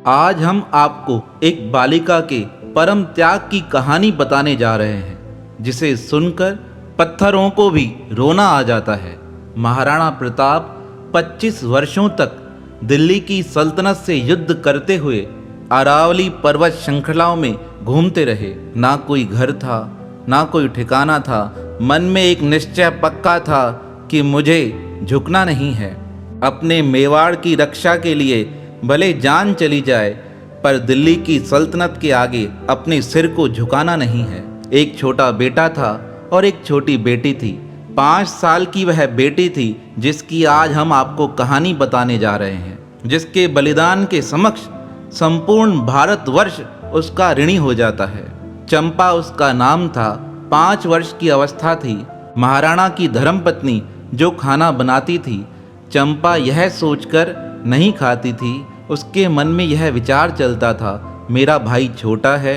आज हम आपको एक बालिका के परम त्याग की कहानी बताने जा रहे हैं, जिसे सुनकर पत्थरों को भी रोना आ जाता है। महाराणा प्रताप 25 वर्षों तक दिल्ली की सल्तनत से युद्ध करते हुए अरावली पर्वत श्रृंखलाओं में घूमते रहे। ना कोई घर था, ना कोई ठिकाना था। मन में एक निश्चय पक्का था कि मुझे झुकना नहीं है। अपने मेवाड़ की रक्षा के लिए भले जान चली जाए, पर दिल्ली की सल्तनत के आगे अपने सिर को झुकाना नहीं है। एक छोटा बेटा था और एक छोटी बेटी थी। 5 साल की वह बेटी थी जिसकी आज हम आपको कहानी बताने जा रहे हैं, जिसके बलिदान के समक्ष संपूर्ण भारतवर्ष उसका ऋणी हो जाता है। चंपा उसका नाम था। 5 वर्ष की अवस्था थी। महाराणा की धर्मपत्नी जो खाना बनाती थी, चंपा यह सोचकर नहीं खाती थी। उसके मन में यह विचार चलता था, मेरा भाई छोटा है,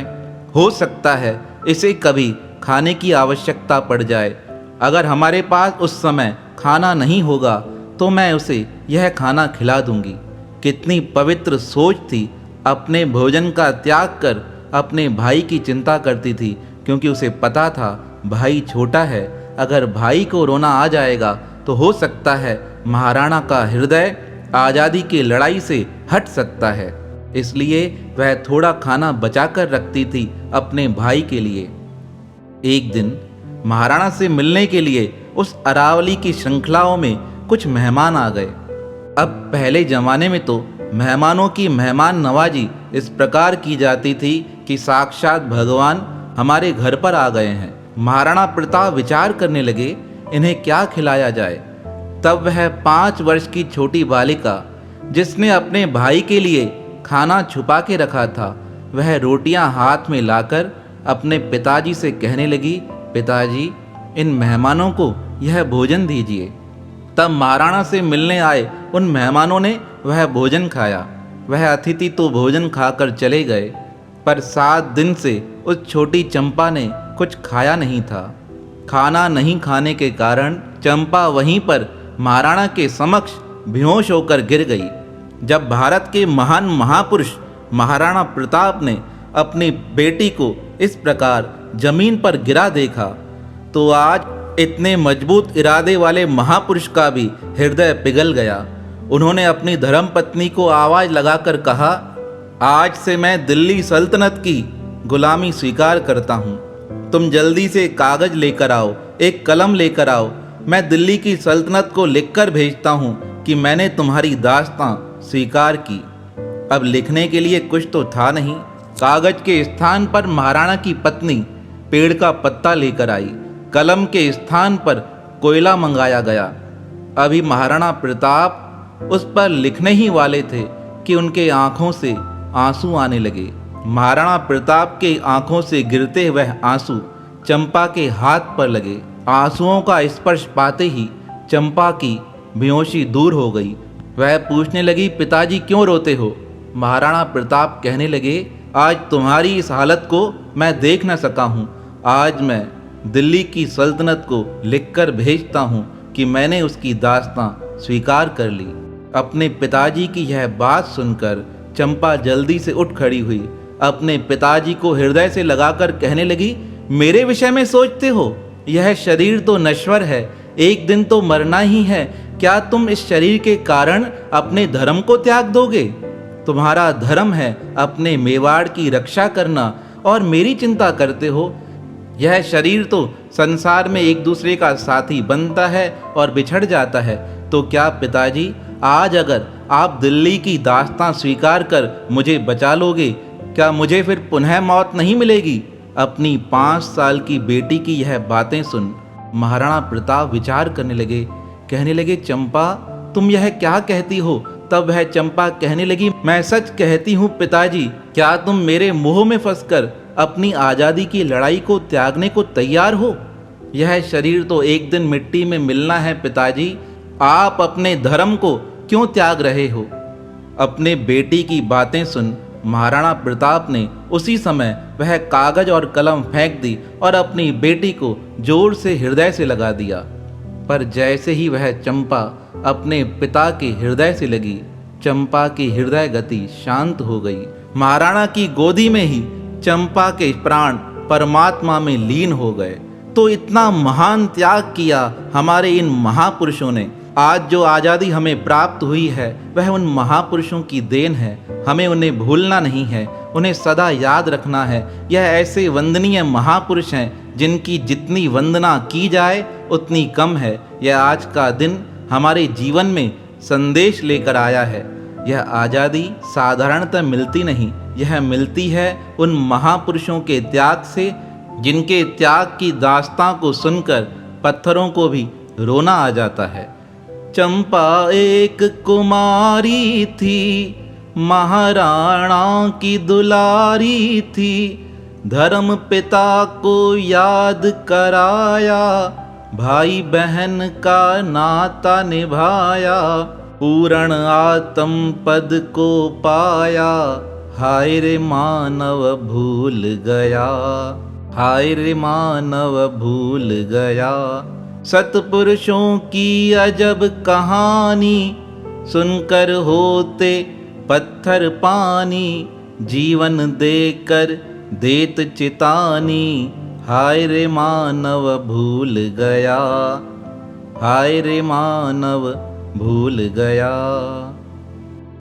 हो सकता है इसे कभी खाने की आवश्यकता पड़ जाए। अगर हमारे पास उस समय खाना नहीं होगा तो मैं उसे यह खाना खिला दूंगी। कितनी पवित्र सोच थी। अपने भोजन का त्याग कर अपने भाई की चिंता करती थी, क्योंकि उसे पता था भाई छोटा है। अगर भाई को रोना आ जाएगा तो हो सकता है महाराणा का हृदय आज़ादी की लड़ाई से हट सकता है। इसलिए वह थोड़ा खाना बचाकर रखती थी अपने भाई के लिए। एक दिन महाराणा से मिलने के लिए उस अरावली की श्रृंखलाओं में कुछ मेहमान आ गए। अब पहले जमाने में तो मेहमानों की मेहमान नवाजी इस प्रकार की जाती थी कि साक्षात भगवान हमारे घर पर आ गए हैं। महाराणा प्रताप विचार करने लगे, इन्हें क्या खिलाया जाए। तब वह 5 वर्ष की छोटी बालिका, जिसने अपने भाई के लिए खाना छुपा के रखा था, वह रोटियां हाथ में लाकर अपने पिताजी से कहने लगी, पिताजी इन मेहमानों को यह भोजन दीजिए। तब महाराणा से मिलने आए उन मेहमानों ने वह भोजन खाया। वह अतिथि तो भोजन खाकर चले गए, पर 7 दिन से उस छोटी चंपा ने कुछ खाया नहीं था। खाना नहीं खाने के कारण चंपा वहीं पर महाराणा के समक्ष बेहोश होकर गिर गई। जब भारत के महान महापुरुष महाराणा प्रताप ने अपनी बेटी को इस प्रकार जमीन पर गिरा देखा, तो आज इतने मजबूत इरादे वाले महापुरुष का भी हृदय पिघल गया। उन्होंने अपनी धर्मपत्नी को आवाज लगाकर कहा, आज से मैं दिल्ली सल्तनत की गुलामी स्वीकार करता हूँ। तुम जल्दी से कागज लेकर आओ, एक कलम लेकर आओ। मैं दिल्ली की सल्तनत को लिखकर भेजता हूँ कि मैंने तुम्हारी दास्तां स्वीकार की। अब लिखने के लिए कुछ तो था नहीं। कागज के स्थान पर महाराणा की पत्नी पेड़ का पत्ता लेकर आई। कलम के स्थान पर कोयला मंगाया गया। अभी महाराणा प्रताप उस पर लिखने ही वाले थे कि उनके आंखों से आंसू आने लगे। महाराणा प्रताप के आंखों से गिरते वह आंसू चंपा के हाथ पर लगे। आंसुओं का स्पर्श पाते ही चंपा की बेहोशी दूर हो गई। वह पूछने लगी, पिताजी क्यों रोते हो। महाराणा प्रताप कहने लगे, आज तुम्हारी इस हालत को मैं देख न सका हूँ। आज मैं दिल्ली की सल्तनत को लिखकर भेजता हूँ कि मैंने उसकी दास्तां स्वीकार कर ली। अपने पिताजी की यह बात सुनकर चंपा जल्दी से उठ खड़ी हुई। अपने पिताजी को हृदय से लगाकर कहने लगी, मेरे विषय में सोचते हो। यह शरीर तो नश्वर है, एक दिन तो मरना ही है। क्या तुम इस शरीर के कारण अपने धर्म को त्याग दोगे। तुम्हारा धर्म है अपने मेवाड़ की रक्षा करना और मेरी चिंता करते हो। यह शरीर तो संसार में एक दूसरे का साथी बनता है और बिछड़ जाता है। तो क्या पिताजी, आज अगर आप दिल्ली की दास्तां स्वीकार कर मुझे बचा लोगे, क्या मुझे फिर पुनः मौत नहीं मिलेगी। अपनी 5 साल की बेटी की यह बातें सुन महाराणा प्रताप विचार करने लगे। कहने लगे, चंपा तुम यह क्या कहती हो। तब वह चंपा कहने लगी, मैं सच कहती हूँ पिताजी। क्या तुम मेरे मोह में फंसकर अपनी आज़ादी की लड़ाई को त्यागने को तैयार हो। यह शरीर तो एक दिन मिट्टी में मिलना है पिताजी। आप अपने धर्म को क्यों त्याग रहे हो। अपने बेटी की बातें सुन महाराणा प्रताप ने उसी समय वह कागज और कलम फेंक दी और अपनी बेटी को जोर से हृदय से लगा दिया। पर जैसे ही वह चंपा अपने पिता के हृदय से लगी, चंपा की हृदय गति शांत हो गई। महाराणा की गोदी में ही चंपा के प्राण परमात्मा में लीन हो गए। तो इतना महान त्याग किया हमारे इन महापुरुषों ने। आज जो आज़ादी हमें प्राप्त हुई है वह उन महापुरुषों की देन है। हमें उन्हें भूलना नहीं है, उन्हें सदा याद रखना है। यह ऐसे वंदनीय महापुरुष हैं जिनकी जितनी वंदना की जाए उतनी कम है। यह आज का दिन हमारे जीवन में संदेश लेकर आया है। यह आज़ादी साधारणतः मिलती नहीं, यह मिलती है उन महापुरुषों के त्याग से, जिनके त्याग की दास्तां को सुनकर पत्थरों को भी रोना आ जाता है। चंपा एक कुमारी थी, महाराणा की दुलारी थी। धर्म पिता को याद कराया, भाई बहन का नाता निभाया। पूर्ण आत्म पद को पाया, हाय रे मानव भूल गया, हाय रे मानव भूल गया। सतपुरुषों की अजब कहानी, सुनकर होते पत्थर पानी। जीवन देकर देत चितानी, हाय रे मानव भूल गया, हाय रे मानव भूल गया।